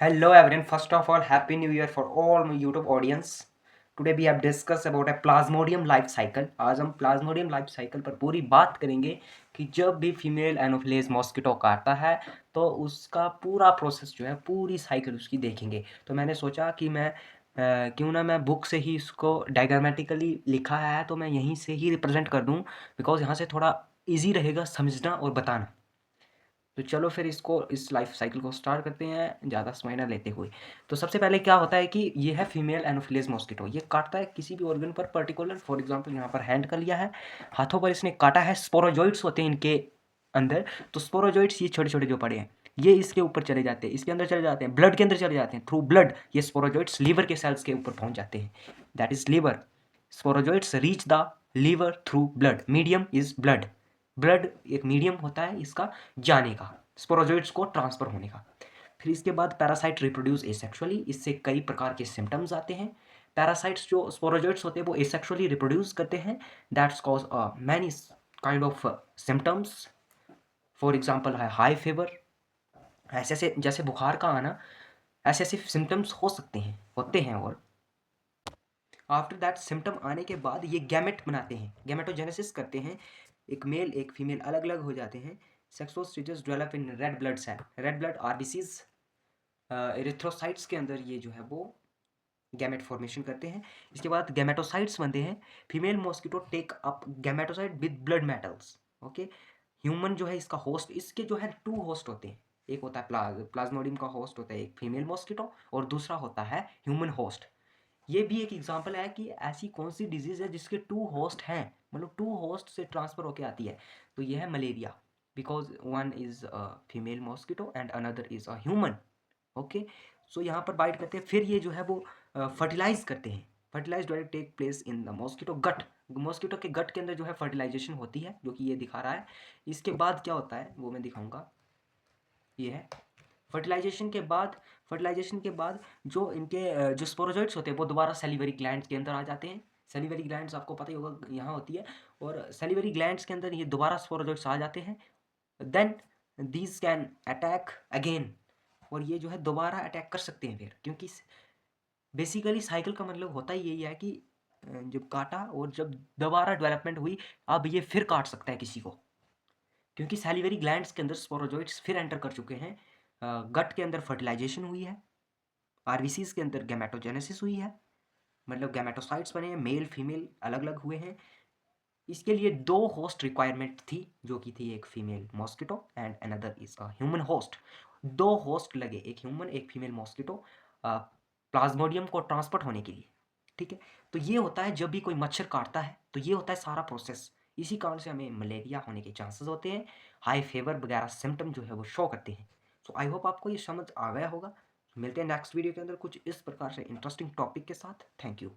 Hello everyone. First of all, Happy New Year for all my YouTube audience. Today we have discussed about a Plasmodium life cycle. आज हम Plasmodium life cycle पर पूरी बात करेंगे कि जब भी फीमेल एनोफिलीज मॉस्किटो काटता है तो उसका पूरा प्रोसेस जो है, पूरी साइकिल उसकी देखेंगे। तो मैंने सोचा कि मैं क्यों ना मैं बुक से ही इसको डायग्रामेटिकली लिखा है तो मैं यहीं से ही रिप्रेजेंट कर दूँ, बिकॉज यहाँ से थोड़ा ईजी रहेगा समझना और बताना। तो चलो फिर इस लाइफ साइकिल को स्टार्ट करते हैं ज़्यादा समय ना लेते हुए। तो सबसे पहले क्या होता है कि ये है फीमेल एनोफिलीज मॉस्किटो। ये काटता है किसी भी ऑर्गन पर पर्टिकुलर। फॉर एग्जांपल यहाँ पर हैंड का लिया है, हाथों पर इसने काटा है। स्पोरोजोइट्स होते हैं इनके अंदर। तो स्पोरोजोइट्स ये छोटे छोटे जो पड़े हैं ये इसके ऊपर चले जाते हैं, इसके अंदर चले जाते हैं, ब्लड के अंदर चले जाते हैं। थ्रू ब्लड ये स्पोरोजोइट्स लीवर के सेल्स के ऊपर पहुंच जाते हैं। That is liver. Sporozoites reach the liver through blood. Medium is blood. Blood एक मीडियम होता है इसका जाने का, स्पोरोजोइट्स को ट्रांसफर होने का। फिर इसके बाद पैरासाइट रिप्रोड्यूस एसेक्सुअली। इससे कई प्रकार के सिम्टम्स आते हैं। पैरासाइट्स जो स्पोरोजोइट्स होते हैं वो एसेक्सुअली रिप्रोड्यूस करते हैं। That's cause many kind of symptoms. For example है हाई फीवर। ऐसे ऐसे जैसे बुखार का आना, ऐसे ऐसे सिम्टम्स हो सकते हैं, होते हैं। और आफ्टर दैट सिम्टम आने के बाद ये गैमेट बनाते हैं, गैमेटोजेनेसिस करते हैं। एक मेल एक फीमेल अलग अलग हो जाते हैं। Sexual stages develop in red blood cell, red blood RBCs, erythrocytes के अंदर ये जो है वो गैमेट फॉर्मेशन करते हैं। इसके बाद गैमेटोसाइट्स बनते हैं। Female mosquito take up gametocyte with blood meals. Okay. Human जो है इसका होस्ट, इसके जो है 2 होस्ट होते हैं। एक होता है प्लाज्मोडियम का होस्ट होता है एक फीमेल मॉस्किटो, और दूसरा होता है ह्यूमन होस्ट। ये भी एक एग्जांपल है कि ऐसी कौन सी डिजीज है जिसके 2 होस्ट हैं, मतलब 2 होस्ट से ट्रांसफर होके आती है। तो ये है malaria, because one is a female mosquito and another is a human. Okay. So यहाँ पर बाइट करते हैं, फिर ये जो है वो फर्टिलाइज करते हैं। Fertilize direct take place in the mosquito gut. Mosquito के गट के अंदर जो है फर्टिलाइजेशन होती है, जो कि ये दिखा रहा है। इसके बाद क्या होता है वो मैं दिखाऊंगा। ये है फर्टिलाइजेशन के बाद जो इनके जो स्पोरोजोइट्स होते हैं वो दोबारा सेलिवरी ग्लैंड्स के अंदर आ जाते हैं। सेलिवरी ग्लैंड्स आपको पता ही होगा यहाँ होती है। और सेलिवरी ग्लैंड्स के अंदर ये दोबारा स्पोरोजोइट्स आ जाते हैं। Then these can attack again. और ये जो है दोबारा अटैक कर सकते हैं फिर, क्योंकि बेसिकली साइकिल का मतलब होता ही यही है कि जब काटा और जब दोबारा डेवलपमेंट हुई, अब ये फिर काट सकता है किसी को, क्योंकि सैलिवरी ग्लैंड्स के अंदर स्पोरोजोइट्स फिर एंटर कर चुके हैं। गट के अंदर फर्टिलाइजेशन हुई है। आरबीसीज के अंदर गैमेटोजेनेसिस हुई है, मतलब गैमेटोसाइट्स बने हैं, मेल फीमेल अलग अलग हुए हैं। इसके लिए 2 होस्ट रिक्वायरमेंट थी, जो कि थी एक female mosquito and another is a human host. 2 host लगे, एक ह्यूमन एक फीमेल मॉस्किटो, प्लाज्मोडियम को ट्रांसपोर्ट होने के लिए। ठीक है। तो ये होता है जब भी कोई मच्छर काटता है, तो ये होता है सारा प्रोसेस। इसी कारण से हमें मलेरिया होने के चांसेस होते हैं। हाई फीवर वगैरह सिम्टम जो है वो शो करते हैं। सो आई होप आपको ये समझ आ गया होगा। मिलते हैं नेक्स्ट वीडियो के अंदर कुछ इस प्रकार से इंटरेस्टिंग टॉपिक के साथ। Thank you.